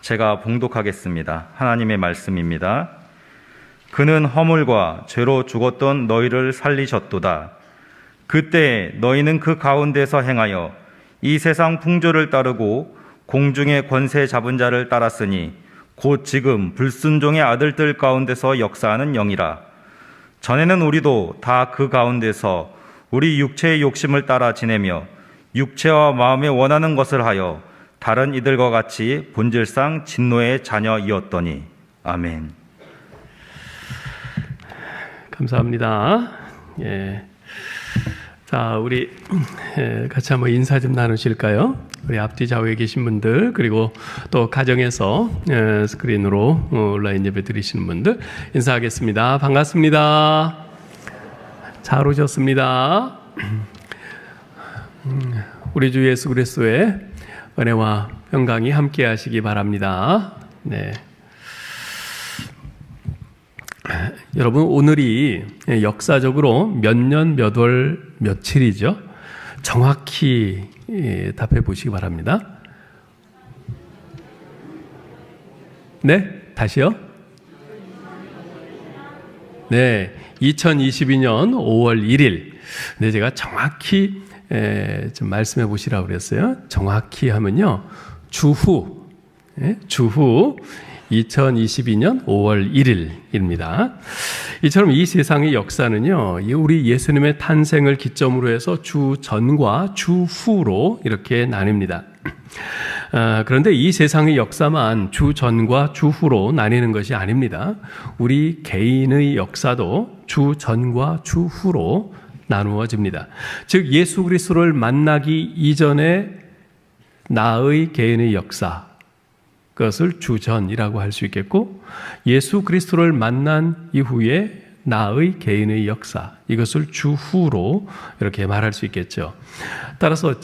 제가 봉독하겠습니다. 하나님의 말씀입니다. 그는 허물과 죄로 죽었던 너희를 살리셨도다. 그때 너희는 그 가운데서 행하여 이 세상 풍조를 따르고 공중의 권세 잡은 자를 따랐으니 곧 지금 불순종의 아들들 가운데서 역사하는 영이라. 전에는 우리도 다 그 가운데서 우리 육체의 욕심을 따라 지내며 육체와 마음에 원하는 것을 하여 다른 이들과 같이 본질상 진노의 자녀이었더니. 아멘. 감사합니다. 자, 우리 같이 한번 인사 좀 나누실까요? 우리 앞뒤 좌우에 계신 분들, 그리고 또 가정에서 스크린으로 온라인 예배 드리시는 분들 인사하겠습니다. 반갑습니다. 잘 오셨습니다. 우리 주 예수 그리스도의 은혜와 평강이 함께 하시기 바랍니다. 네. 여러분, 오늘이 역사적으로 몇 년, 몇 월, 며칠이죠? 정확히 답해 보시기 바랍니다. 네? 다시요? 네, 2022년 5월 1일. 네, 제가 정확히 좀 말씀해 보시라고 그랬어요. 정확히 하면요, 주후 2022년 5월 1일입니다. 이처럼 이 세상의 역사는요, 우리 예수님의 탄생을 기점으로 해서 주 전과 주 후로 이렇게 나뉩니다. 그런데 이 세상의 역사만 주 전과 주 후로 나뉘는 것이 아닙니다. 우리 개인의 역사도 주 전과 주 후로 나누어집니다. 즉, 예수 그리스도를 만나기 이전에 나의 개인의 역사, 그것을 주전이라고 할 수 있겠고, 예수 그리스도를 만난 이후에 나의 개인의 역사, 이것을 주후로 이렇게 말할 수 있겠죠. 따라서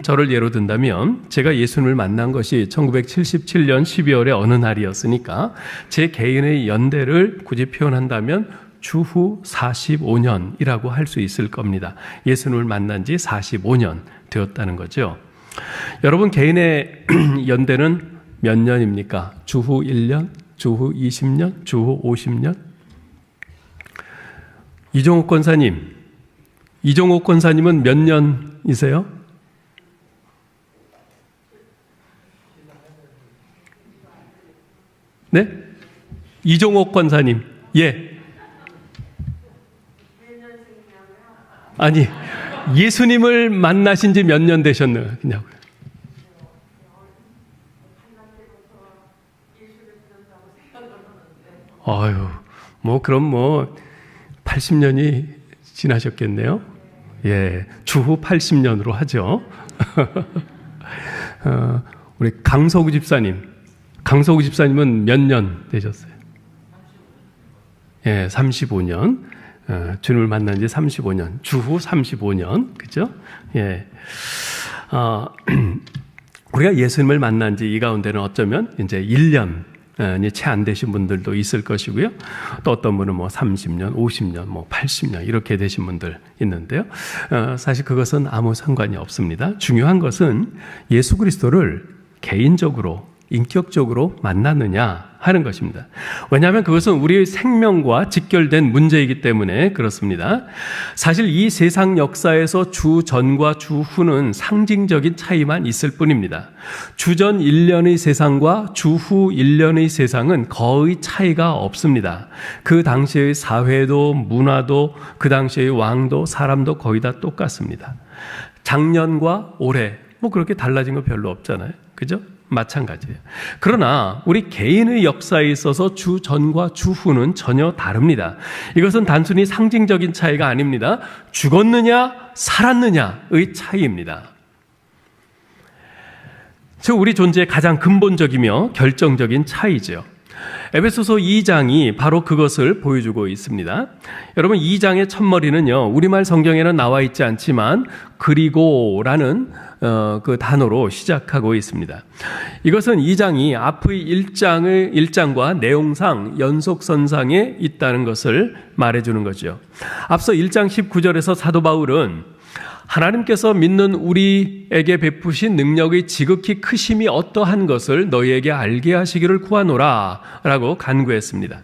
저를 예로 든다면, 제가 예수님을 만난 것이 1977년 12월의 어느 날이었으니까 제 개인의 연대를 굳이 표현한다면 주후 45년이라고 할 수 있을 겁니다. 예수님을 만난 지 45년 되었다는 거죠. 여러분, 개인의 연대는 몇 년입니까? 주후 1년, 주후 20년, 주후 50년? 이종옥 권사님은 몇 년이세요? 네? 이종옥 권사님, 예. 아니, 예수님을 만나신 지 몇 년 되셨냐고요? 아유, 그럼 80년이 지나셨겠네요? 예, 주후 80년으로 하죠. 우리 강서구 집사님은 몇 년 되셨어요? 예, 35년. 주님을 만난 지 35년. 주후 35년. 그죠? 예. 우리가 예수님을 만난 지 이 가운데는 어쩌면 이제 1년, 채 안 되신 분들도 있을 것이고요. 또 어떤 분은 30년, 50년, 80년 이렇게 되신 분들 있는데요. 사실 그것은 아무 상관이 없습니다. 중요한 것은 예수 그리스도를 개인적으로, 인격적으로 만났느냐 하는 것입니다. 왜냐하면 그것은 우리의 생명과 직결된 문제이기 때문에 그렇습니다. 사실 이 세상 역사에서 주 전과 주 후는 상징적인 차이만 있을 뿐입니다. 주전 1년의 세상과 주후 1년의 세상은 거의 차이가 없습니다. 그 당시의 사회도 문화도 그 당시의 왕도 사람도 거의 다 똑같습니다. 작년과 올해 그렇게 달라진 거 별로 없잖아요. 그죠? 마찬가지예요. 그러나 우리 개인의 역사에 있어서 주 전과 주 후는 전혀 다릅니다. 이것은 단순히 상징적인 차이가 아닙니다. 죽었느냐 살았느냐의 차이입니다. 즉 우리 존재의 가장 근본적이며 결정적인 차이죠. 에베소서 2장이 바로 그것을 보여주고 있습니다. 여러분, 2장의 첫머리는요, 우리말 성경에는 나와 있지 않지만 그리고라는 그 단어로 시작하고 있습니다. 이것은 2장이 앞의 1장과 내용상 연속선상에 있다는 것을 말해주는 거죠. 앞서 1장 19절에서 사도 바울은 하나님께서 믿는 우리에게 베푸신 능력의 지극히 크심이 어떠한 것을 너희에게 알게 하시기를 구하노라 라고 간구했습니다.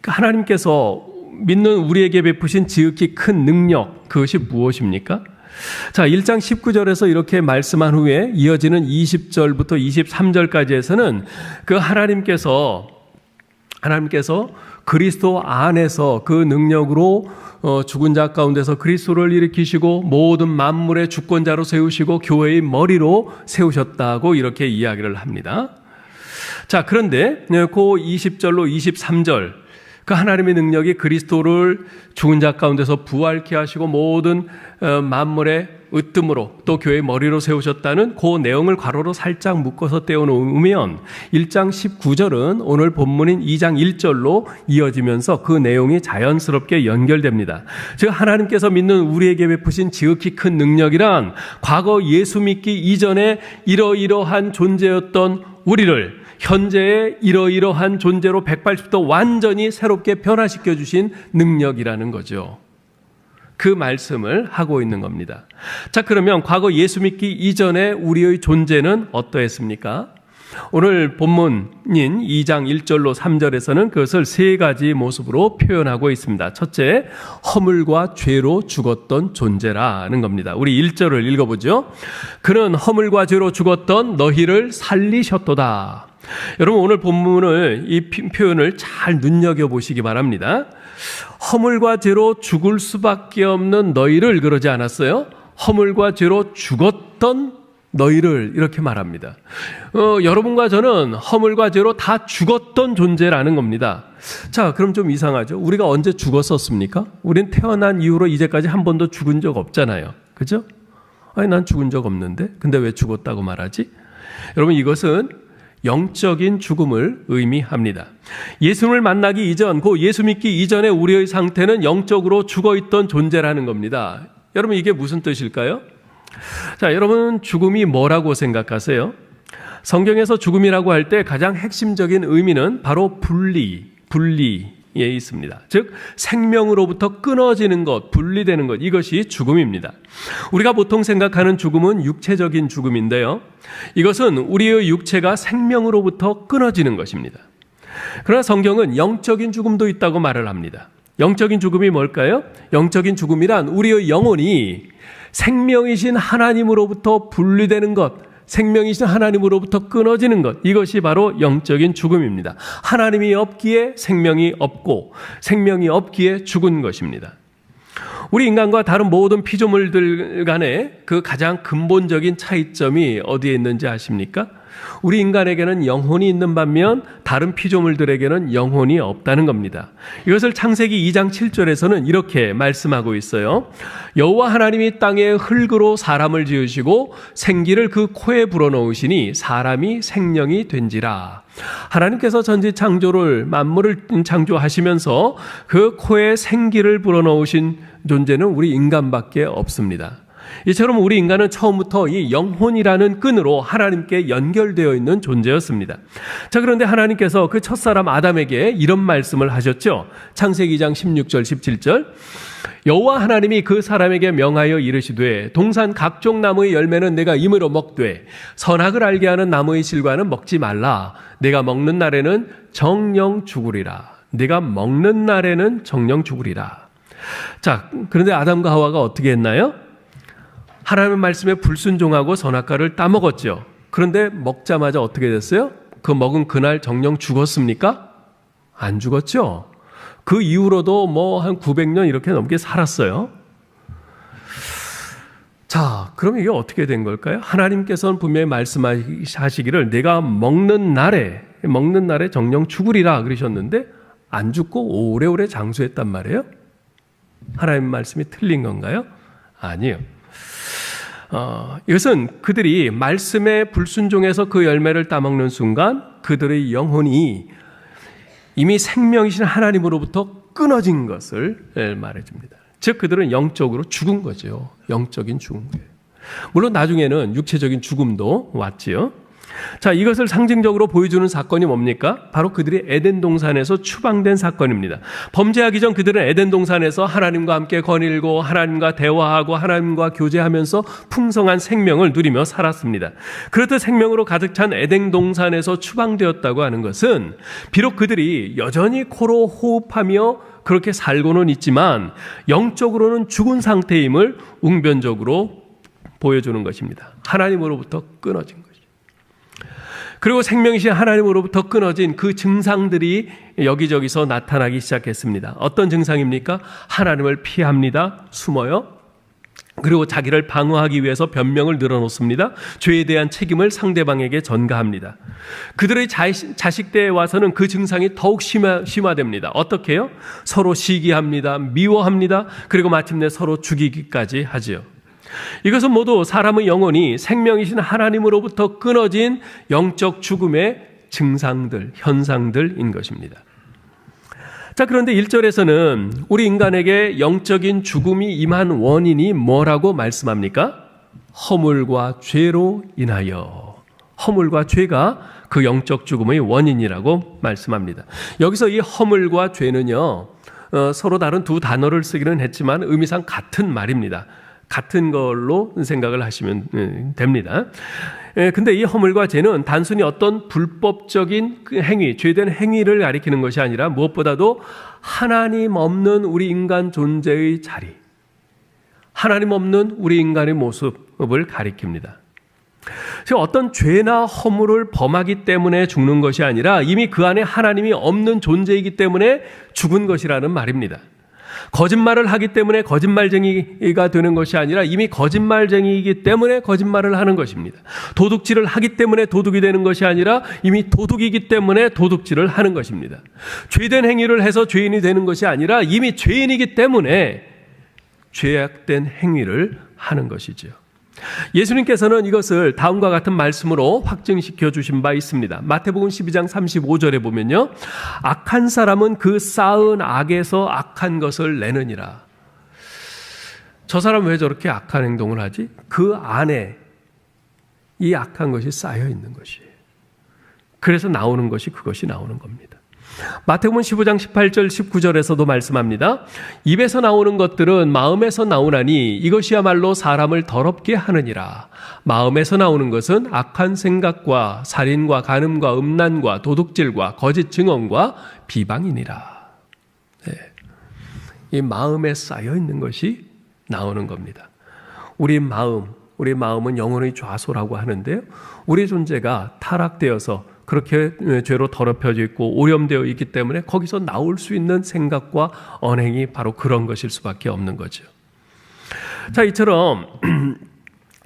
하나님께서 믿는 우리에게 베푸신 지극히 큰 능력, 그것이 무엇입니까? 자, 1장 19절에서 이렇게 말씀한 후에 이어지는 20절부터 23절까지에서는 그 하나님께서 그리스도 안에서 그 능력으로 죽은 자 가운데서 그리스도를 일으키시고 모든 만물의 주권자로 세우시고 교회의 머리로 세우셨다고 이렇게 이야기를 합니다. 자, 그런데 그 20절로 23절 그 하나님의 능력이 그리스도를 죽은 자 가운데서 부활케 하시고 모든 만물의 으뜸으로 또 교회의 머리로 세우셨다는 그 내용을 괄호로 살짝 묶어서 떼어놓으면 1장 19절은 오늘 본문인 2장 1절로 이어지면서 그 내용이 자연스럽게 연결됩니다. 즉 하나님께서 믿는 우리에게 베푸신 지극히 큰 능력이란 과거 예수 믿기 이전에 이러이러한 존재였던 우리를 현재의 이러이러한 존재로 180도 완전히 새롭게 변화시켜 주신 능력이라는 거죠. 그 말씀을 하고 있는 겁니다. 자, 그러면 과거 예수 믿기 이전에 우리의 존재는 어떠했습니까? 오늘 본문인 2장 1절로 3절에서는 그것을 세 가지 모습으로 표현하고 있습니다. 첫째, 허물과 죄로 죽었던 존재라는 겁니다. 우리 1절을 읽어보죠. 그는 허물과 죄로 죽었던 너희를 살리셨도다. 여러분 오늘 본문을 이 표현을 잘 눈여겨보시기 바랍니다. 허물과 죄로 죽을 수밖에 없는 너희를 그러지 않았어요? 허물과 죄로 죽었던 너희를 이렇게 말합니다. 여러분과 저는 허물과 죄로 다 죽었던 존재라는 겁니다. 자, 그럼 좀 이상하죠? 우리가 언제 죽었었습니까? 우린 태어난 이후로 이제까지 한 번도 죽은 적 없잖아요. 그죠? 아니, 난 죽은 적 없는데? 근데 왜 죽었다고 말하지? 여러분, 이것은 영적인 죽음을 의미합니다. 예수를 만나기 이전, 그 예수 믿기 이전에 우리의 상태는 영적으로 죽어있던 존재라는 겁니다. 여러분 이게 무슨 뜻일까요? 자, 여러분 죽음이 뭐라고 생각하세요? 성경에서 죽음이라고 할 때 가장 핵심적인 의미는 바로 분리에 있습니다. 즉 생명으로부터 끊어지는 것, 분리되는 것, 이것이 죽음입니다. 우리가 보통 생각하는 죽음은 육체적인 죽음인데요, 이것은 우리의 육체가 생명으로부터 끊어지는 것입니다. 그러나 성경은 영적인 죽음도 있다고 말을 합니다. 영적인 죽음이 뭘까요? 영적인 죽음이란 우리의 영혼이 생명이신 하나님으로부터 분리되는 것, 생명이신 하나님으로부터 끊어지는 것, 이것이 바로 영적인 죽음입니다. 하나님이 없기에 생명이 없고 생명이 없기에 죽은 것입니다. 우리 인간과 다른 모든 피조물들 간의 그 가장 근본적인 차이점이 어디에 있는지 아십니까? 우리 인간에게는 영혼이 있는 반면 다른 피조물들에게는 영혼이 없다는 겁니다. 이것을 창세기 2장 7절에서는 이렇게 말씀하고 있어요. 여호와 하나님이 땅에 흙으로 사람을 지으시고 생기를 그 코에 불어넣으시니 사람이 생명이 된지라. 하나님께서 전지 창조를 만물을 창조하시면서 그 코에 생기를 불어넣으신 존재는 우리 인간밖에 없습니다. 이처럼 우리 인간은 처음부터 이 영혼이라는 끈으로 하나님께 연결되어 있는 존재였습니다. 자, 그런데 하나님께서 그 첫사람 아담에게 이런 말씀을 하셨죠. 창세기 2장 16절 17절 여호와 하나님이 그 사람에게 명하여 이르시되 동산 각종 나무의 열매는 내가 임으로 먹되 선악을 알게 하는 나무의 실과는 먹지 말라. 내가 먹는 날에는 정령 죽으리라. 내가 먹는 날에는 정령 죽으리라. 자, 그런데 아담과 하와가 어떻게 했나요? 하나님의 말씀에 불순종하고 선악과를 따먹었죠. 그런데 먹자마자 어떻게 됐어요? 그 먹은 그날 정령 죽었습니까? 안 죽었죠. 그 이후로도 뭐 한 900년 이렇게 넘게 살았어요. 자, 그럼 이게 어떻게 된 걸까요? 하나님께서는 분명히 말씀하시기를 내가 먹는 날에 정령 죽으리라 그러셨는데 안 죽고 오래오래 장수했단 말이에요. 하나님의 말씀이 틀린 건가요? 아니에요. 이것은 그들이 말씀에 불순종해서 그 열매를 따먹는 순간 그들의 영혼이 이미 생명이신 하나님으로부터 끊어진 것을 말해줍니다. 즉 그들은 영적으로 죽은 거죠. 영적인 죽은 거예요. 물론 나중에는 육체적인 죽음도 왔지요. 자, 이것을 상징적으로 보여주는 사건이 뭡니까? 바로 그들이 에덴 동산에서 추방된 사건입니다. 범죄하기 전 그들은 에덴 동산에서 하나님과 함께 거닐고 하나님과 대화하고 하나님과 교제하면서 풍성한 생명을 누리며 살았습니다. 그렇듯 생명으로 가득 찬 에덴 동산에서 추방되었다고 하는 것은 비록 그들이 여전히 코로 호흡하며 그렇게 살고는 있지만 영적으로는 죽은 상태임을 웅변적으로 보여주는 것입니다. 하나님으로부터 끊어진 것이죠. 그리고 생명이신 하나님으로부터 끊어진 그 증상들이 여기저기서 나타나기 시작했습니다. 어떤 증상입니까? 하나님을 피합니다. 숨어요. 그리고 자기를 방어하기 위해서 변명을 늘어놓습니다. 죄에 대한 책임을 상대방에게 전가합니다. 그들의 자식 때에 와서는 그 증상이 더욱 심화됩니다. 어떻게 해요? 서로 시기합니다. 미워합니다. 그리고 마침내 서로 죽이기까지 하지요. 이것은 모두 사람의 영혼이 생명이신 하나님으로부터 끊어진 영적 죽음의 증상들, 현상들인 것입니다. 자, 그런데 1절에서는 우리 인간에게 영적인 죽음이 임한 원인이 뭐라고 말씀합니까? 허물과 죄로 인하여. 허물과 죄가 그 영적 죽음의 원인이라고 말씀합니다. 여기서 이 허물과 죄는요, 서로 다른 두 단어를 쓰기는 했지만 의미상 같은 말입니다. 같은 걸로 생각을 하시면 됩니다. 근데 이 허물과 죄는 단순히 어떤 불법적인 행위, 죄된 행위를 가리키는 것이 아니라 무엇보다도 하나님 없는 우리 인간 존재의 자리, 하나님 없는 우리 인간의 모습을 가리킵니다. 즉 어떤 죄나 허물을 범하기 때문에 죽는 것이 아니라 이미 그 안에 하나님이 없는 존재이기 때문에 죽은 것이라는 말입니다. 거짓말을 하기 때문에 거짓말쟁이가 되는 것이 아니라 이미 거짓말쟁이이기 때문에 거짓말을 하는 것입니다. 도둑질을 하기 때문에 도둑이 되는 것이 아니라 이미 도둑이기 때문에 도둑질을 하는 것입니다. 죄된 행위를 해서 죄인이 되는 것이 아니라 이미 죄인이기 때문에 죄악된 행위를 하는 것이죠. 예수님께서는 이것을 다음과 같은 말씀으로 확증시켜 주신 바 있습니다. 마태복음 12장 35절에 보면요, 악한 사람은 그 쌓은 악에서 악한 것을 내느니라. 저 사람 왜 저렇게 악한 행동을 하지? 그 안에 이 악한 것이 쌓여 있는 것이에요. 그래서 나오는 것이 그것이 나오는 겁니다. 마태복음 15장 18절 19절에서도 말씀합니다. 입에서 나오는 것들은 마음에서 나오나니 이것이야말로 사람을 더럽게 하느니라. 마음에서 나오는 것은 악한 생각과 살인과 간음과 음란과 도둑질과 거짓 증언과 비방이니라. 네. 이 마음에 쌓여 있는 것이 나오는 겁니다. 우리 마음은 영혼의 좌소라고 하는데요. 우리 존재가 타락되어서 그렇게 죄로 더럽혀져 있고 오염되어 있기 때문에 거기서 나올 수 있는 생각과 언행이 바로 그런 것일 수밖에 없는 거죠. 자, 이처럼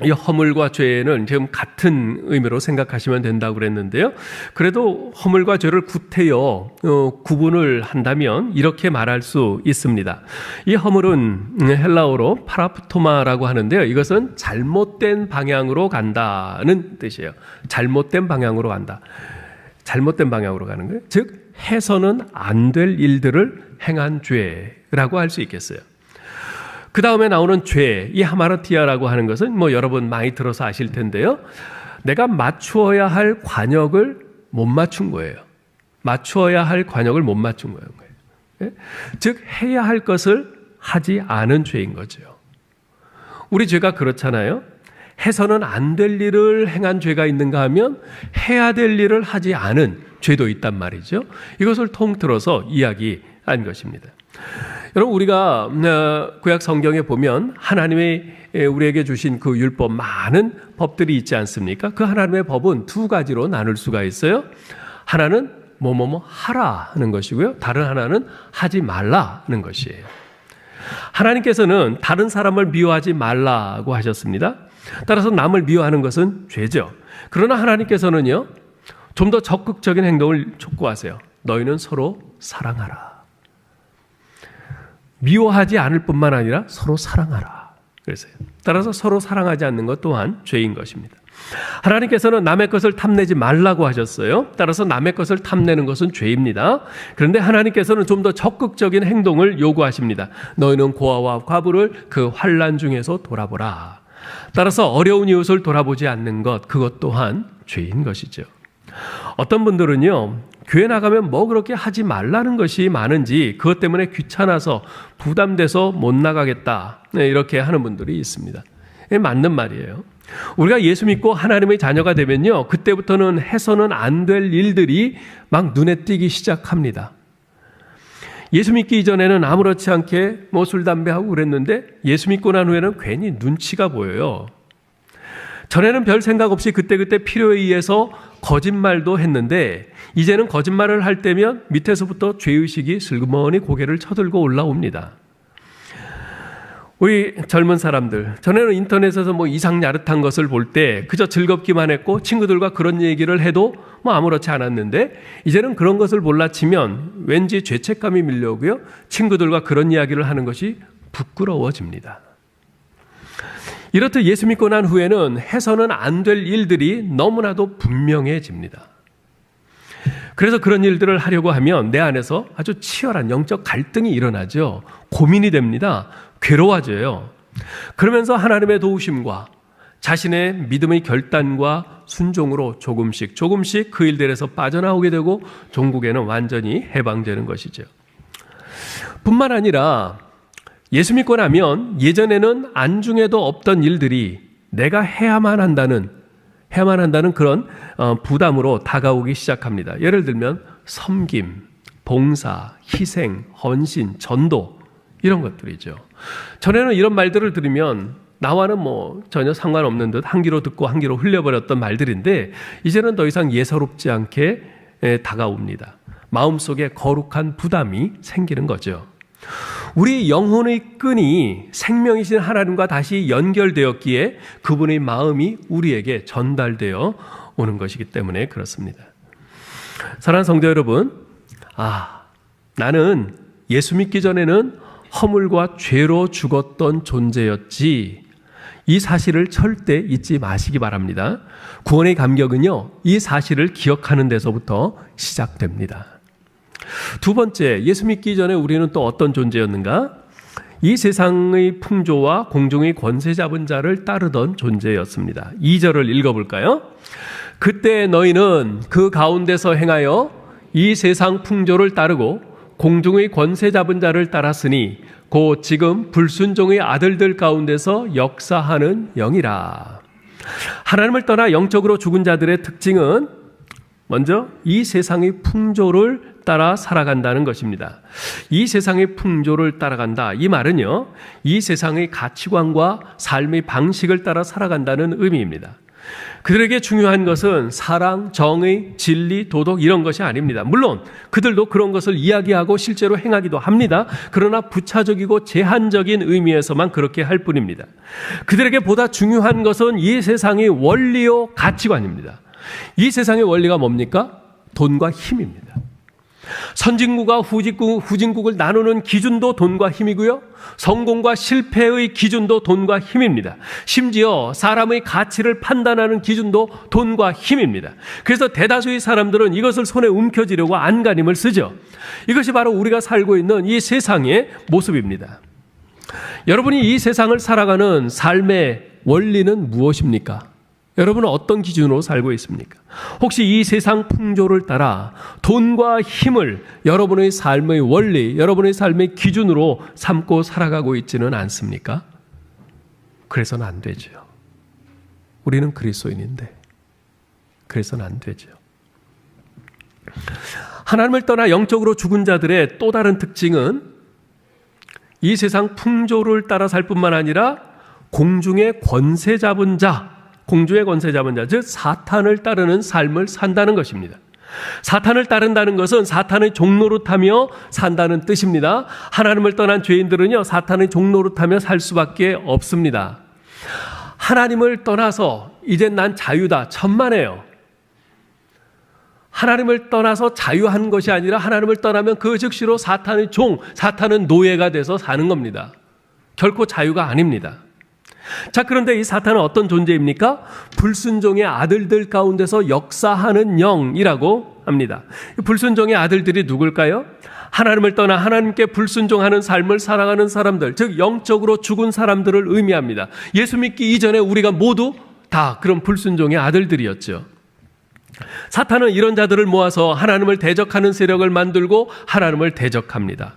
이 허물과 죄는 지금 같은 의미로 생각하시면 된다고 그랬는데요. 그래도 허물과 죄를 구태여 구분을 한다면 이렇게 말할 수 있습니다. 이 허물은 헬라어로 파라프토마라고 하는데요. 이것은 잘못된 방향으로 간다는 뜻이에요. 잘못된 방향으로 간다. 잘못된 방향으로 가는 거예요. 즉 해서는 안 될 일들을 행한 죄라고 할 수 있겠어요. 그 다음에 나오는 죄, 이 하마르티아라고 하는 것은 뭐 여러분 많이 들어서 아실 텐데요. 내가 맞추어야 할 관역을 못 맞춘 거예요. 맞추어야 할 관역을 못 맞춘 거예요. 즉 해야 할 것을 하지 않은 죄인 거죠. 우리 죄가 그렇잖아요. 해서는 안 될 일을 행한 죄가 있는가 하면 해야 될 일을 하지 않은 죄도 있단 말이죠. 이것을 통틀어서 이야기한 것입니다. 여러분, 우리가 구약 성경에 보면 하나님의 우리에게 주신 그 율법, 많은 법들이 있지 않습니까? 그 하나님의 법은 두 가지로 나눌 수가 있어요. 하나는 뭐뭐뭐 하라 하는 것이고요. 다른 하나는 하지 말라 하는 것이에요. 하나님께서는 다른 사람을 미워하지 말라고 하셨습니다. 따라서 남을 미워하는 것은 죄죠. 그러나 하나님께서는요, 좀 더 적극적인 행동을 촉구하세요. 너희는 서로 사랑하라. 미워하지 않을 뿐만 아니라 서로 사랑하라. 그래서요. 따라서 서로 사랑하지 않는 것 또한 죄인 것입니다. 하나님께서는 남의 것을 탐내지 말라고 하셨어요. 따라서 남의 것을 탐내는 것은 죄입니다. 그런데 하나님께서는 좀 더 적극적인 행동을 요구하십니다. 너희는 고아와 과부를 그 환난 중에서 돌아보라. 따라서 어려운 이웃을 돌아보지 않는 것, 그것 또한 죄인 것이죠. 어떤 분들은요, 교회 나가면 뭐 그렇게 하지 말라는 것이 많은지 그것 때문에 귀찮아서 부담돼서 못 나가겠다, 이렇게 하는 분들이 있습니다. 맞는 말이에요. 우리가 예수 믿고 하나님의 자녀가 되면요, 그때부터는 해서는 안 될 일들이 막 눈에 띄기 시작합니다. 예수 믿기 이전에는 아무렇지 않게 뭐 술, 담배하고 그랬는데 예수 믿고 난 후에는 괜히 눈치가 보여요. 전에는 별 생각 없이 그때그때 필요에 의해서 거짓말도 했는데 이제는 거짓말을 할 때면 밑에서부터 죄의식이 슬그머니 고개를 쳐들고 올라옵니다. 우리 젊은 사람들, 전에는 인터넷에서 뭐 이상야릇한 것을 볼 때 그저 즐겁기만 했고 친구들과 그런 얘기를 해도 뭐 아무렇지 않았는데 이제는 그런 것을 몰라치면 왠지 죄책감이 밀려오고요, 친구들과 그런 이야기를 하는 것이 부끄러워집니다. 이렇듯 예수 믿고 난 후에는 해서는 안 될 일들이 너무나도 분명해집니다. 그래서 그런 일들을 하려고 하면 내 안에서 아주 치열한 영적 갈등이 일어나죠. 고민이 됩니다. 괴로워져요. 그러면서 하나님의 도우심과 자신의 믿음의 결단과 순종으로 조금씩 그 일들에서 빠져나오게 되고 종국에는 완전히 해방되는 것이죠. 뿐만 아니라 예수 믿고 나면 예전에는 안중에도 없던 일들이 내가 해야만 한다는 그런 부담으로 다가오기 시작합니다. 예를 들면 섬김, 봉사, 희생, 헌신, 전도, 이런 것들이죠. 전에는 이런 말들을 들으면 나와는 뭐 전혀 상관없는 듯 한 귀로 듣고 한 귀로 흘려버렸던 말들인데 이제는 더 이상 예사롭지 않게 다가옵니다. 마음속에 거룩한 부담이 생기는 거죠. 우리 영혼의 끈이 생명이신 하나님과 다시 연결되었기에 그분의 마음이 우리에게 전달되어 오는 것이기 때문에 그렇습니다. 사랑하는 성도 여러분, 나는 예수 믿기 전에는 허물과 죄로 죽었던 존재였지, 이 사실을 절대 잊지 마시기 바랍니다. 구원의 감격은요, 이 사실을 기억하는 데서부터 시작됩니다. 두 번째, 예수 믿기 전에 우리는 또 어떤 존재였는가? 이 세상의 풍조와 공중의 권세 잡은 자를 따르던 존재였습니다. 2절을 읽어볼까요? 그때 너희는 그 가운데서 행하여 이 세상 풍조를 따르고 공중의 권세 잡은 자를 따랐으니 곧 지금 불순종의 아들들 가운데서 역사하는 영이라. 하나님을 떠나 영적으로 죽은 자들의 특징은 먼저 이 세상의 풍조를 따라 살아간다는 것입니다. 이 세상의 풍조를 따라간다. 이 말은요, 이 세상의 가치관과 삶의 방식을 따라 살아간다는 의미입니다. 그들에게 중요한 것은 사랑, 정의, 진리, 도덕 이런 것이 아닙니다. 물론 그들도 그런 것을 이야기하고 실제로 행하기도 합니다. 그러나 부차적이고 제한적인 의미에서만 그렇게 할 뿐입니다. 그들에게 보다 중요한 것은 이 세상의 원리요 가치관입니다. 이 세상의 원리가 뭡니까? 돈과 힘입니다. 선진국과 후진국을 나누는 기준도 돈과 힘이고요, 성공과 실패의 기준도 돈과 힘입니다. 심지어 사람의 가치를 판단하는 기준도 돈과 힘입니다. 그래서 대다수의 사람들은 이것을 손에 움켜쥐려고 안간힘을 쓰죠. 이것이 바로 우리가 살고 있는 이 세상의 모습입니다. 여러분이 이 세상을 살아가는 삶의 원리는 무엇입니까? 여러분은 어떤 기준으로 살고 있습니까? 혹시 이 세상 풍조를 따라 돈과 힘을 여러분의 삶의 원리, 여러분의 삶의 기준으로 삼고 살아가고 있지는 않습니까? 그래서는 안 되죠. 우리는 그리스도인인데 그래서는 안 되죠. 하나님을 떠나 영적으로 죽은 자들의 또 다른 특징은 이 세상 풍조를 따라 살 뿐만 아니라 공중의 권세 잡은 자, 즉 사탄을 따르는 삶을 산다는 것입니다. 사탄을 따른다는 것은 사탄의 종노릇하며 산다는 뜻입니다. 하나님을 떠난 죄인들은요, 사탄의 종노릇하며 살 수밖에 없습니다. 하나님을 떠나서 이젠 난 자유다, 천만에요. 하나님을 떠나서 자유한 것이 아니라 하나님을 떠나면 그 즉시로 사탄의 사탄은 노예가 돼서 사는 겁니다. 결코 자유가 아닙니다. 자, 그런데 이 사탄은 어떤 존재입니까? 불순종의 아들들 가운데서 역사하는 영이라고 합니다. 불순종의 아들들이 누굴까요? 하나님을 떠나 하나님께 불순종하는 삶을 살아가는 사람들, 즉 영적으로 죽은 사람들을 의미합니다. 예수 믿기 이전에 우리가 모두 다 그런 불순종의 아들들이었죠. 사탄은 이런 자들을 모아서 하나님을 대적하는 세력을 만들고 하나님을 대적합니다.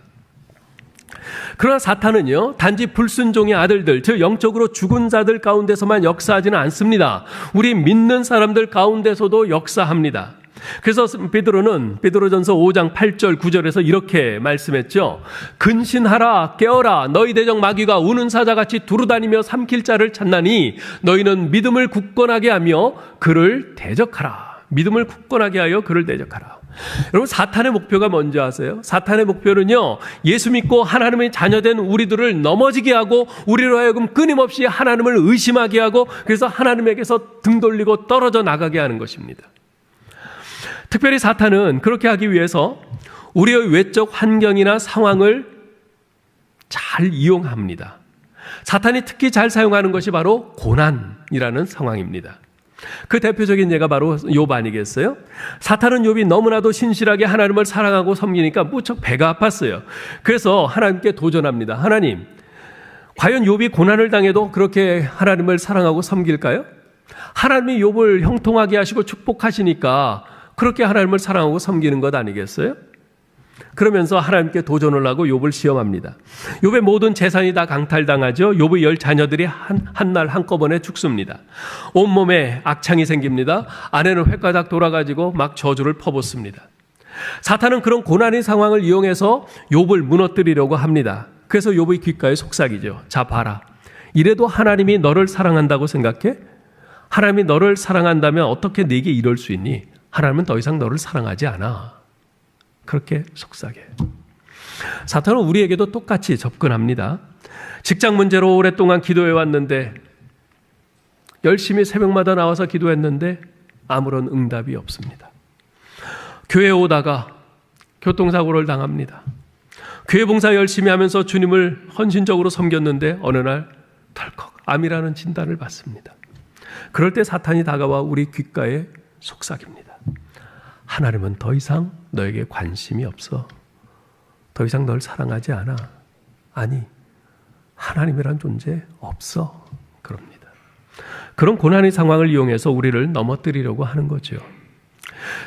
그러나 사탄은요, 단지 불순종의 아들들, 즉 영적으로 죽은 자들 가운데서만 역사하지는 않습니다. 우리 믿는 사람들 가운데서도 역사합니다. 그래서 베드로전서 5장 8절 9절에서 이렇게 말씀했죠. 근신하라, 깨어라, 너희 대적 마귀가 우는 사자같이 두루다니며 삼킬 자를 찾나니 너희는 믿음을 굳건하게 하며 그를 대적하라. 믿음을 굳건하게 하여 그를 대적하라. 여러분, 사탄의 목표가 뭔지 아세요? 사탄의 목표는요, 예수 믿고 하나님의 자녀된 우리들을 넘어지게 하고 우리로 하여금 끊임없이 하나님을 의심하게 하고 그래서 하나님에게서 등 돌리고 떨어져 나가게 하는 것입니다. 특별히 사탄은 그렇게 하기 위해서 우리의 외적 환경이나 상황을 잘 이용합니다. 사탄이 특히 잘 사용하는 것이 바로 고난이라는 상황입니다. 그 대표적인 예가 바로 욥 아니겠어요? 사탄은 욥이 너무나도 신실하게 하나님을 사랑하고 섬기니까 무척 배가 아팠어요. 그래서 하나님께 도전합니다. 하나님, 과연 욥이 고난을 당해도 그렇게 하나님을 사랑하고 섬길까요? 하나님이 욥을 형통하게 하시고 축복하시니까 그렇게 하나님을 사랑하고 섬기는 것 아니겠어요? 그러면서 하나님께 도전을 하고 욥을 시험합니다. 욥의 모든 재산이 다 강탈당하죠. 욥의 10 자녀들이 한날 한꺼번에 죽습니다. 온몸에 악창이 생깁니다. 아내는 횟가닥 돌아가지고 막 저주를 퍼붓습니다. 사탄은 그런 고난의 상황을 이용해서 욥을 무너뜨리려고 합니다. 그래서 욥의 귓가에 속삭이죠. 자, 봐라. 이래도 하나님이 너를 사랑한다고 생각해? 하나님이 너를 사랑한다면 어떻게 네게 이럴 수 있니? 하나님은 더 이상 너를 사랑하지 않아. 그렇게 속삭여요. 사탄은 우리에게도 똑같이 접근합니다. 직장 문제로 오랫동안 기도해 왔는데, 열심히 새벽마다 나와서 기도했는데 아무런 응답이 없습니다. 교회에 오다가 교통사고를 당합니다. 교회 봉사 열심히 하면서 주님을 헌신적으로 섬겼는데 어느 날 덜컥 암이라는 진단을 받습니다. 그럴 때 사탄이 다가와 우리 귓가에 속삭입니다. 하나님은 더 이상 너에게 관심이 없어. 더 이상 널 사랑하지 않아. 아니, 하나님이란 존재 없어. 그럽니다. 그런 고난의 상황을 이용해서 우리를 넘어뜨리려고 하는 거죠.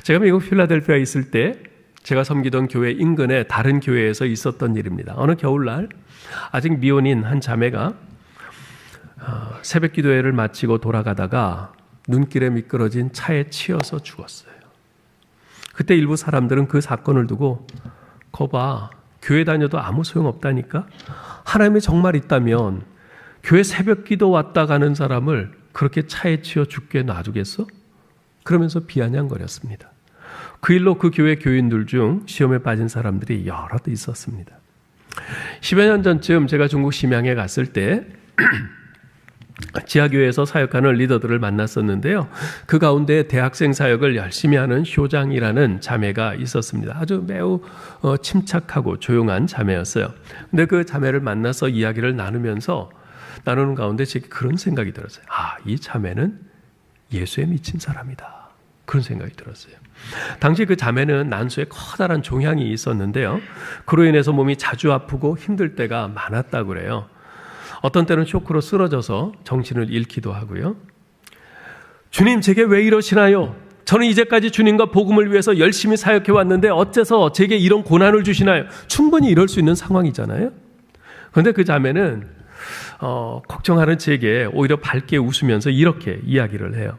제가 미국 필라델피아에 있을 때 제가 섬기던 교회 인근에 다른 교회에서 있었던 일입니다. 어느 겨울날 아직 미혼인 한 자매가 새벽 기도회를 마치고 돌아가다가 눈길에 미끄러진 차에 치여서 죽었어요. 그때 일부 사람들은 그 사건을 두고 거봐, 교회 다녀도 아무 소용없다니까? 하나님이 정말 있다면 교회 새벽 기도 왔다 가는 사람을 그렇게 차에 치여 죽게 놔두겠어? 그러면서 비아냥거렸습니다. 그 일로 그 교회 교인들 중 시험에 빠진 사람들이 여럿 있었습니다. 10여 년 전쯤 제가 중국 심양에 갔을 때 지하교회에서 사역하는 리더들을 만났었는데요. 그 가운데 대학생 사역을 열심히 하는 효장이라는 자매가 있었습니다. 아주 매우 침착하고 조용한 자매였어요. 근데 그 자매를 만나서 이야기를 나누는 가운데 제게 그런 생각이 들었어요. 아, 이 자매는 예수에 미친 사람이다. 그런 생각이 들었어요. 당시 그 자매는 난소에 커다란 종양이 있었는데요. 그로 인해서 몸이 자주 아프고 힘들 때가 많았다고 그래요. 어떤 때는 쇼크로 쓰러져서 정신을 잃기도 하고요. 주님, 제게 왜 이러시나요? 저는 이제까지 주님과 복음을 위해서 열심히 사역해 왔는데 어째서 제게 이런 고난을 주시나요? 충분히 이럴 수 있는 상황이잖아요. 그런데 그 자매는 걱정하는 제게 오히려 밝게 웃으면서 이렇게 이야기를 해요.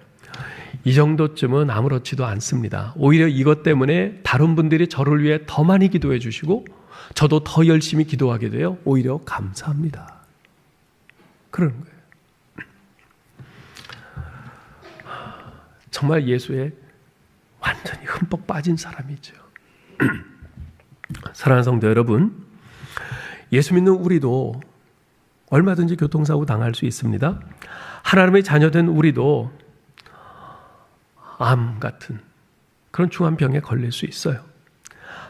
이 정도쯤은 아무렇지도 않습니다. 오히려 이것 때문에 다른 분들이 저를 위해 더 많이 기도해 주시고 저도 더 열심히 기도하게 돼요. 오히려 감사합니다. 그러는 거예요. 정말 예수에 완전히 흠뻑 빠진 사람이죠. 사랑하는 성도 여러분, 예수 믿는 우리도 얼마든지 교통사고 당할 수 있습니다. 하나님의 자녀된 우리도 암 같은 그런 중한 병에 걸릴 수 있어요.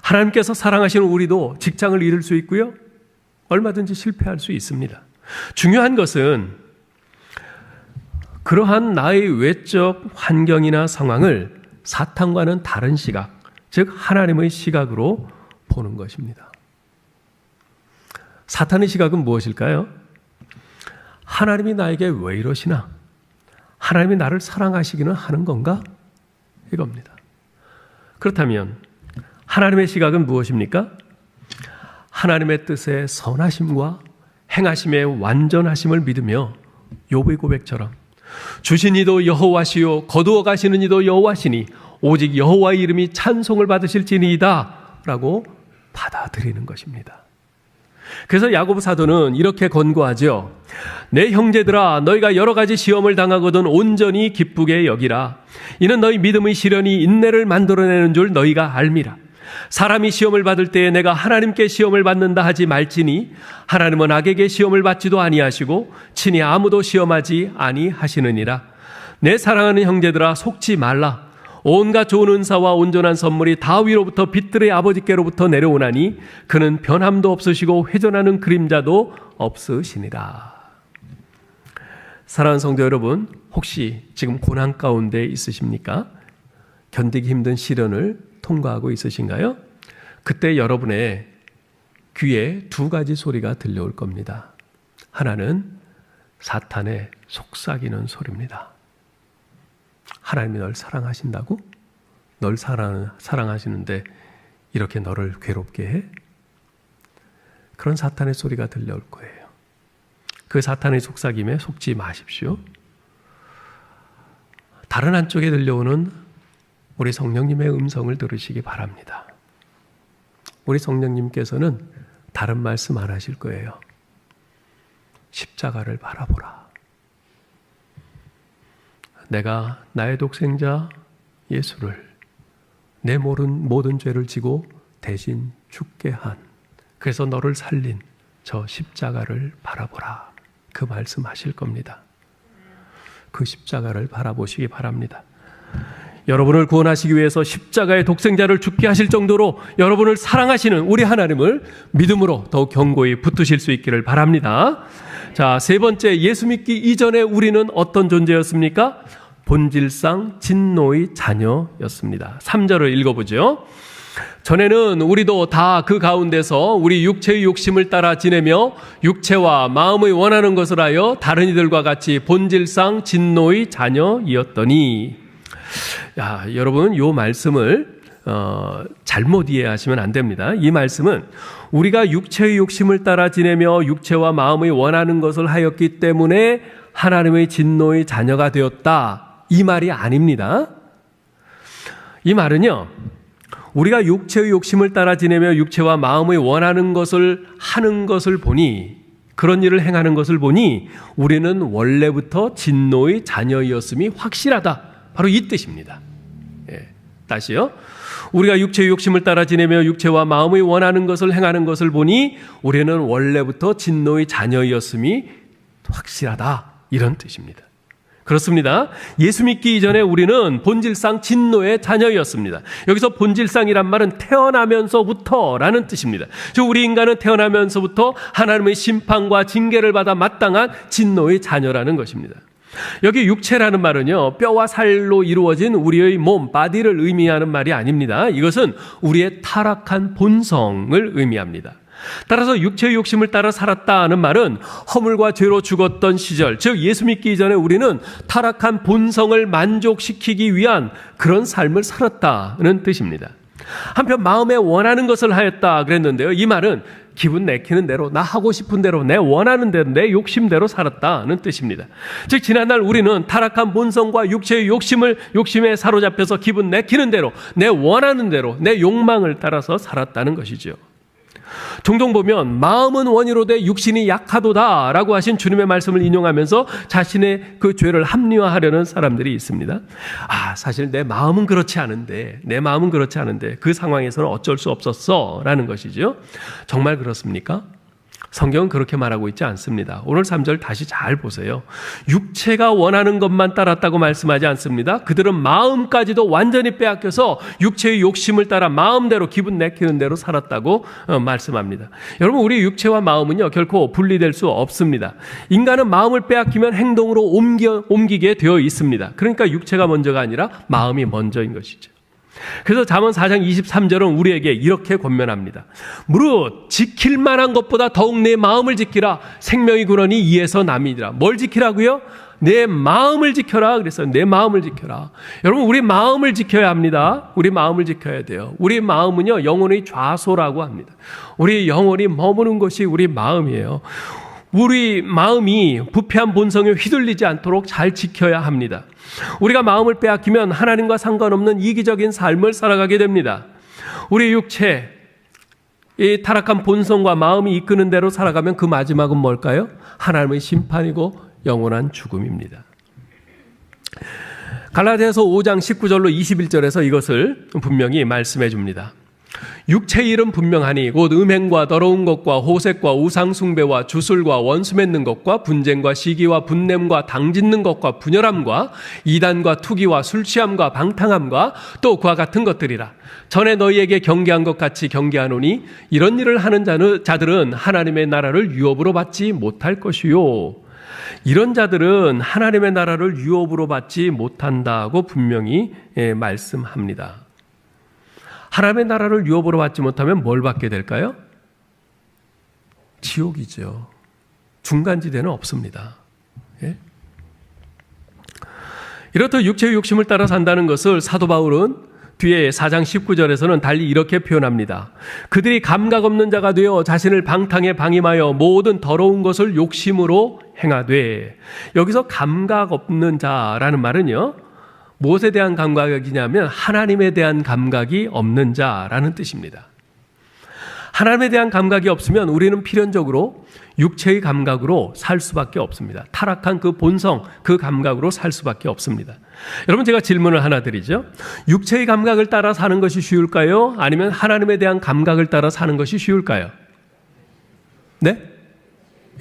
하나님께서 사랑하시는 우리도 직장을 잃을 수 있고요. 얼마든지 실패할 수 있습니다. 중요한 것은 그러한 나의 외적 환경이나 상황을 사탄과는 다른 시각, 즉 하나님의 시각으로 보는 것입니다. 사탄의 시각은 무엇일까요? 하나님이 나에게 왜 이러시나? 하나님이 나를 사랑하시기는 하는 건가? 이겁니다. 그렇다면 하나님의 시각은 무엇입니까? 하나님의 뜻의 선하심과 행하심의 완전하심을 믿으며 욥의 고백처럼 주신 이도 여호와시요 거두어 가시는 이도 여호와시니 오직 여호와의 이름이 찬송을 받으실지니이다 라고 받아들이는 것입니다. 그래서 야고보 사도는 이렇게 권고하죠. 내 형제들아 너희가 여러 가지 시험을 당하거든 온전히 기쁘게 여기라. 이는 너희 믿음의 시련이 인내를 만들어내는 줄 너희가 알미라. 사람이 시험을 받을 때에 내가 하나님께 시험을 받는다 하지 말지니 하나님은 악에게 시험을 받지도 아니하시고 친히 아무도 시험하지 아니하시느니라. 내 사랑하는 형제들아 속지 말라. 온갖 좋은 은사와 온전한 선물이 다윗로부터 빛들의 아버지께로부터 내려오나니 그는 변함도 없으시고 회전하는 그림자도 없으시니라. 사랑하는 성도 여러분, 혹시 지금 고난 가운데 있으십니까? 견디기 힘든 시련을 통과하고 있으신가요? 그때 여러분의 귀에 두 가지 소리가 들려올 겁니다. 하나는 사탄의 속삭이는 소리입니다. 하나님이 널 사랑하신다고? 널 사랑하시는데 이렇게 너를 괴롭게 해? 그런 사탄의 소리가 들려올 거예요. 그 사탄의 속삭임에 속지 마십시오. 다른 한쪽에 들려오는 우리 성령님의 음성을 들으시기 바랍니다. 우리 성령님께서는 다른 말씀 안 하실 거예요. 십자가를 바라보라. 내가 나의 독생자 예수를 내 모든 죄를 지고 대신 죽게 한, 그래서 너를 살린 저 십자가를 바라보라. 그 말씀 하실 겁니다. 그 십자가를 바라보시기 바랍니다. 여러분을 구원하시기 위해서 십자가의 독생자를 죽게 하실 정도로 여러분을 사랑하시는 우리 하나님을 믿음으로 더욱 견고히 붙드실 수 있기를 바랍니다. 자, 세 번째, 예수 믿기 이전에 우리는 어떤 존재였습니까? 본질상 진노의 자녀였습니다. 3절을 읽어보죠. 전에는 우리도 다 그 가운데서 우리 육체의 욕심을 따라 지내며 육체와 마음의 원하는 것을 하여 다른 이들과 같이 본질상 진노의 자녀이었더니. 야, 여러분, 이 말씀을 잘못 이해하시면 안 됩니다. 이 말씀은 우리가 육체의 욕심을 따라 지내며 육체와 마음의 원하는 것을 하였기 때문에 하나님의 진노의 자녀가 되었다, 이 말이 아닙니다. 이 말은요, 우리가 육체의 욕심을 따라 지내며 육체와 마음의 원하는 것을 하는 것을 보니, 그런 일을 행하는 것을 보니 우리는 원래부터 진노의 자녀이었음이 확실하다, 바로 이 뜻입니다. 예, 다시요. 우리가 육체의 욕심을 따라 지내며 육체와 마음의 원하는 것을 행하는 것을 보니 우리는 원래부터 진노의 자녀이었음이 확실하다, 이런 뜻입니다. 그렇습니다. 예수 믿기 이전에 우리는 본질상 진노의 자녀였습니다. 여기서 본질상이란 말은 태어나면서부터라는 뜻입니다. 우리 인간은 태어나면서부터 하나님의 심판과 징계를 받아 마땅한 진노의 자녀라는 것입니다. 여기 육체라는 말은요, 뼈와 살로 이루어진 우리의 몸, 바디를 의미하는 말이 아닙니다. 이것은 우리의 타락한 본성을 의미합니다. 따라서 육체의 욕심을 따라 살았다는 말은 허물과 죄로 죽었던 시절, 즉 예수 믿기 이전에 우리는 타락한 본성을 만족시키기 위한 그런 삶을 살았다는 뜻입니다. 한편 마음에 원하는 것을 하였다 그랬는데요, 이 말은 기분 내키는 대로, 나 하고 싶은 대로, 내 원하는 대로, 내 욕심대로 살았다는 뜻입니다. 즉 지난날 우리는 타락한 본성과 육체의 욕심에 사로잡혀서 기분 내키는 대로, 내 원하는 대로, 내 욕망을 따라서 살았다는 것이죠. 종종 보면 마음은 원이로되 육신이 약하도다 라고 하신 주님의 말씀을 인용하면서 자신의 그 죄를 합리화하려는 사람들이 있습니다. 사실 내 마음은 그렇지 않은데 그 상황에서는 어쩔 수 없었어 라는 것이죠. 정말 그렇습니까? 성경은 그렇게 말하고 있지 않습니다. 오늘 3절 다시 잘 보세요. 육체가 원하는 것만 따랐다고 말씀하지 않습니다. 그들은 마음까지도 완전히 빼앗겨서 육체의 욕심을 따라 마음대로, 기분 내키는 대로 살았다고 말씀합니다. 여러분, 우리 육체와 마음은요, 결코 분리될 수 없습니다. 인간은 마음을 빼앗기면 행동으로 옮기게 되어 있습니다. 그러니까 육체가 먼저가 아니라 마음이 먼저인 것이죠. 그래서 잠언 4장 23절은 우리에게 이렇게 권면합니다. 무릇 지킬 만한 것보다 더욱 내 마음을 지키라. 생명이 근원이 이에서 남이니라. 뭘 지키라고요? 내 마음을 지켜라. 그랬어요. 내 마음을 지켜라. 여러분, 우리 마음을 지켜야 합니다. 우리 마음을 지켜야 돼요. 우리 마음은요, 영혼의 좌소라고 합니다. 우리 영혼이 머무는 것이 우리 마음이에요. 우리 마음이 부패한 본성에 휘둘리지 않도록 잘 지켜야 합니다. 우리가 마음을 빼앗기면 하나님과 상관없는 이기적인 삶을 살아가게 됩니다. 우리 육체, 이 타락한 본성과 마음이 이끄는 대로 살아가면 그 마지막은 뭘까요? 하나님의 심판이고 영원한 죽음입니다. 갈라디아서 5장 19절로 21절에서 이것을 분명히 말씀해 줍니다. 육체의 일은 분명하니 곧 음행과 더러운 것과 호색과 우상숭배와 주술과 원수 맺는 것과 분쟁과 시기와 분냄과 당짓는 것과 분열함과 이단과 투기와 술취함과 방탕함과 또 그와 같은 것들이라. 전에 너희에게 경계한 것 같이 경계하노니 이런 일을 하는 자들은 하나님의 나라를 유업으로 받지 못할 것이요. 이런 자들은 하나님의 나라를 유업으로 받지 못한다고 분명히 말씀합니다. 하나님의 나라를 유업으로 받지 못하면 뭘 받게 될까요? 지옥이죠. 중간지대는 없습니다. 예? 이렇듯 육체의 욕심을 따라 산다는 것을 사도 바울은 뒤에 4장 19절에서는 달리 이렇게 표현합니다. 그들이 감각 없는 자가 되어 자신을 방탕에 방임하여 모든 더러운 것을 욕심으로 행하되. 여기서 감각 없는 자라는 말은요, 무엇에 대한 감각이냐면 하나님에 대한 감각이 없는 자라는 뜻입니다. 하나님에 대한 감각이 없으면 우리는 필연적으로 육체의 감각으로 살 수밖에 없습니다. 타락한 그 본성, 그 감각으로 살 수밖에 없습니다. 여러분, 제가 질문을 하나 드리죠. 육체의 감각을 따라 사는 것이 쉬울까요? 아니면 하나님에 대한 감각을 따라 사는 것이 쉬울까요? 네?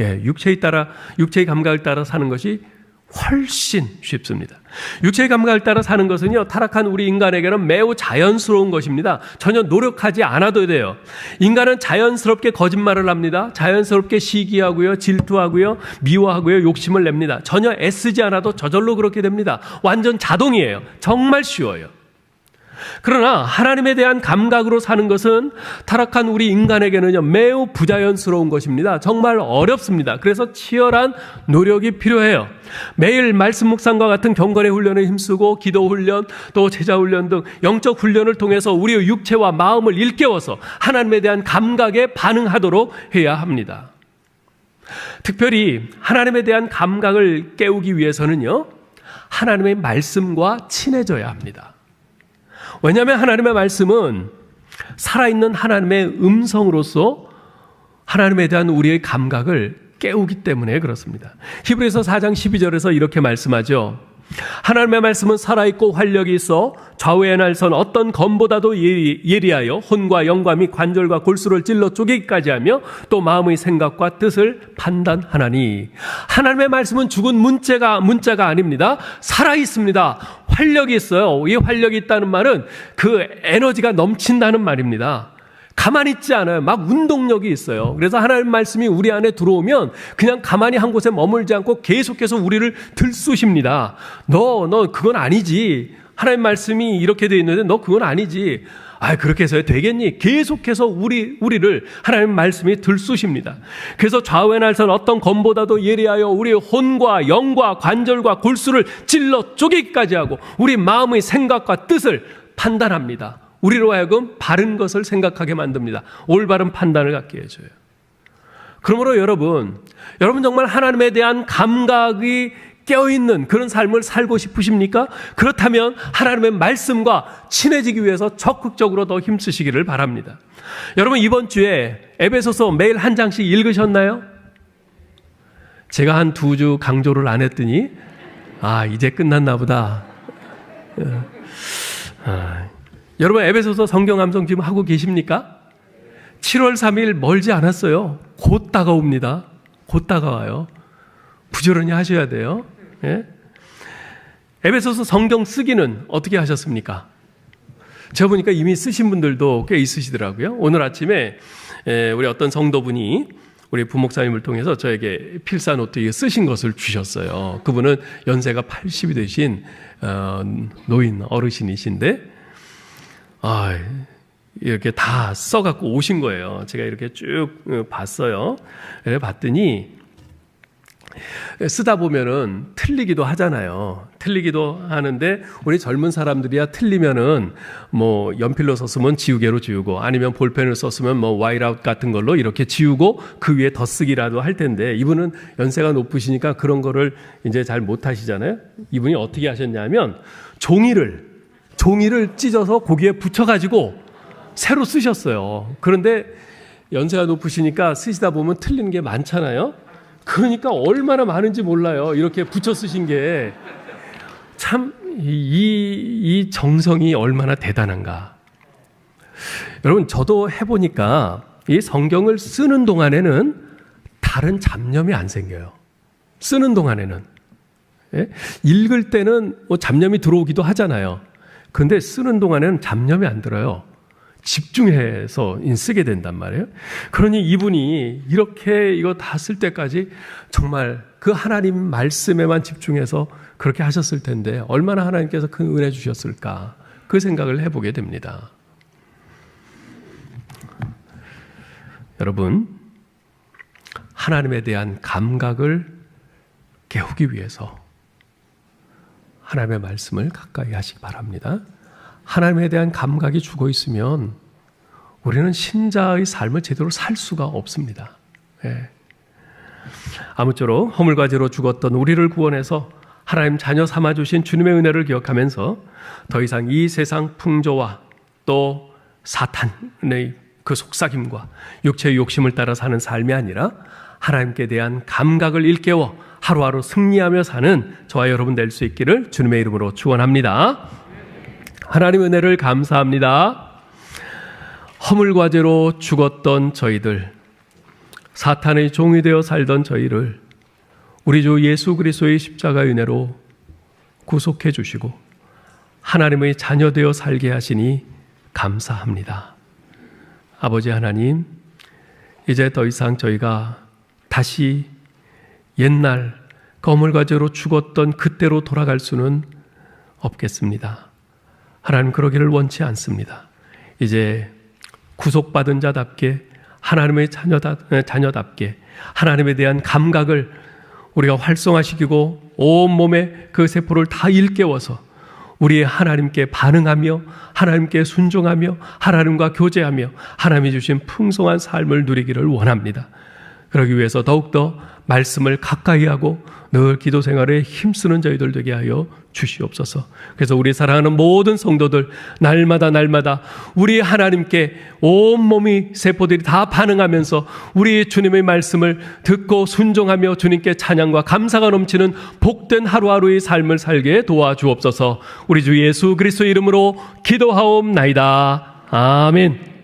예, 육체의 감각을 따라 사는 것이 훨씬 쉽습니다. 육체의 감각을 따라 사는 것은요, 타락한 우리 인간에게는 매우 자연스러운 것입니다. 전혀 노력하지 않아도 돼요. 인간은 자연스럽게 거짓말을 합니다. 자연스럽게 시기하고요, 질투하고요, 미워하고요, 욕심을 냅니다. 전혀 애쓰지 않아도 저절로 그렇게 됩니다. 완전 자동이에요. 정말 쉬워요. 그러나 하나님에 대한 감각으로 사는 것은 타락한 우리 인간에게는요, 매우 부자연스러운 것입니다. 정말 어렵습니다. 그래서 치열한 노력이 필요해요. 매일 말씀 묵상과 같은 경건의 훈련에 힘쓰고 기도 훈련, 또 제자 훈련 등 영적 훈련을 통해서 우리의 육체와 마음을 일깨워서 하나님에 대한 감각에 반응하도록 해야 합니다. 특별히 하나님에 대한 감각을 깨우기 위해서는요, 하나님의 말씀과 친해져야 합니다. 왜냐하면 하나님의 말씀은 살아있는 하나님의 음성으로서 하나님에 대한 우리의 감각을 깨우기 때문에 그렇습니다. 히브리서 4장 12절에서 이렇게 말씀하죠. 하나님의 말씀은 살아있고 활력이 있어 좌우의 날선 어떤 검보다도 예리하여 혼과 영과 및 관절과 골수를 찔러 쪼개기까지 하며 또 마음의 생각과 뜻을 판단하나니. 하나님의 말씀은 죽은 문자가 아닙니다. 살아있습니다. 활력이 있어요. 이 활력이 있다는 말은 그 에너지가 넘친다는 말입니다. 가만히 있지 않아요. 막 운동력이 있어요. 그래서 하나님 말씀이 우리 안에 들어오면 그냥 가만히 한 곳에 머물지 않고 계속해서 우리를 들쑤십니다. 너 그건 아니지. 하나님 말씀이 이렇게 되어 있는데 너 그건 아니지. 그렇게 해서 되겠니? 계속해서 우리를 하나님 말씀이 들쑤십니다. 그래서 좌우의 날선 어떤 검보다도 예리하여 우리의 혼과 영과 관절과 골수를 찔러 쪼개기까지 하고 우리 마음의 생각과 뜻을 판단합니다. 우리로 하여금 바른 것을 생각하게 만듭니다. 올바른 판단을 갖게 해줘요. 그러므로 여러분 정말 하나님에 대한 감각이 깨어있는 그런 삶을 살고 싶으십니까? 그렇다면 하나님의 말씀과 친해지기 위해서 적극적으로 더 힘쓰시기를 바랍니다. 여러분, 이번 주에 에베소서 매일 한 장씩 읽으셨나요? 제가 한 2주 강조를 안 했더니 이제 끝났나 보다. 여러분, 에베소서 성경 암송 지금 하고 계십니까? 7월 3일 멀지 않았어요. 곧 다가옵니다. 곧 다가와요. 부지런히 하셔야 돼요. 예? 에베소서 성경 쓰기는 어떻게 하셨습니까? 제가 보니까 이미 쓰신 분들도 꽤 있으시더라고요. 오늘 아침에 우리 어떤 성도분이 우리 부목사님을 통해서 저에게 필사노트 쓰신 것을 주셨어요. 그분은 연세가 80이 되신 노인 어르신이신데 이렇게 다 써갖고 오신 거예요. 제가 이렇게 쭉 봤어요. 봤더니 쓰다 보면은 틀리기도 하잖아요. 틀리기도 하는데 우리 젊은 사람들이야 틀리면은 뭐 연필로 썼으면 지우개로 지우고 아니면 볼펜을 썼으면 뭐 와이트아웃 같은 걸로 이렇게 지우고 그 위에 덧쓰기라도 할 텐데 이분은 연세가 높으시니까 그런 거를 이제 잘 못 하시잖아요. 이분이 어떻게 하셨냐면 종이를 찢어서 거기에 붙여가지고 새로 쓰셨어요. 그런데 연세가 높으시니까 쓰시다 보면 틀리는 게 많잖아요. 그러니까 얼마나 많은지 몰라요. 이렇게 붙여 쓰신 게 참 이 정성이 얼마나 대단한가. 여러분 저도 해보니까 이 성경을 쓰는 동안에는 다른 잡념이 안 생겨요. 쓰는 동안에는. 예? 읽을 때는 뭐 잡념이 들어오기도 하잖아요. 근데 쓰는 동안에는 잡념이 안 들어요. 집중해서 쓰게 된단 말이에요. 그러니 이분이 이렇게 이거 다 쓸 때까지 정말 그 하나님 말씀에만 집중해서 그렇게 하셨을 텐데 얼마나 하나님께서 큰 은혜 주셨을까 그 생각을 해보게 됩니다. 여러분 하나님에 대한 감각을 깨우기 위해서 하나님의 말씀을 가까이 하시기 바랍니다. 하나님에 대한 감각이 죽어 있으면 우리는 신자의 삶을 제대로 살 수가 없습니다. 예. 아무쪼록 허물과 죄로 죽었던 우리를 구원해서 하나님 자녀 삼아주신 주님의 은혜를 기억하면서 더 이상 이 세상 풍조와 또 사탄의 그 속삭임과 육체의 욕심을 따라 사는 삶이 아니라 하나님께 대한 감각을 일깨워 하루하루 승리하며 사는 저와 여러분 될 수 있기를 주님의 이름으로 축원합니다. 하나님 은혜를 감사합니다. 허물과 죄로 죽었던 저희들, 사탄의 종이 되어 살던 저희를 우리 주 예수 그리스도의 십자가 은혜로 구속해 주시고 하나님의 자녀 되어 살게 하시니 감사합니다. 아버지 하나님, 이제 더 이상 저희가 다시 옛날 허물과 죄로 죽었던 그때로 돌아갈 수는 없겠습니다. 하나님 그러기를 원치 않습니다. 이제 구속받은 자답게 하나님의 자녀답게 하나님에 대한 감각을 우리가 활성화시키고 온몸에 그 세포를 다 일깨워서 우리의 하나님께 반응하며 하나님께 순종하며 하나님과 교제하며 하나님이 주신 풍성한 삶을 누리기를 원합니다. 그러기 위해서 더욱더 말씀을 가까이 하고 늘 기도 생활에 힘쓰는 저희들 되게 하여 주시옵소서. 그래서 우리 사랑하는 모든 성도들 날마다 우리 하나님께 온몸이 세포들이 다 반응하면서 우리 주님의 말씀을 듣고 순종하며 주님께 찬양과 감사가 넘치는 복된 하루하루의 삶을 살게 도와주옵소서. 우리 주 예수 그리스도의 이름으로 기도하옵나이다. 아멘.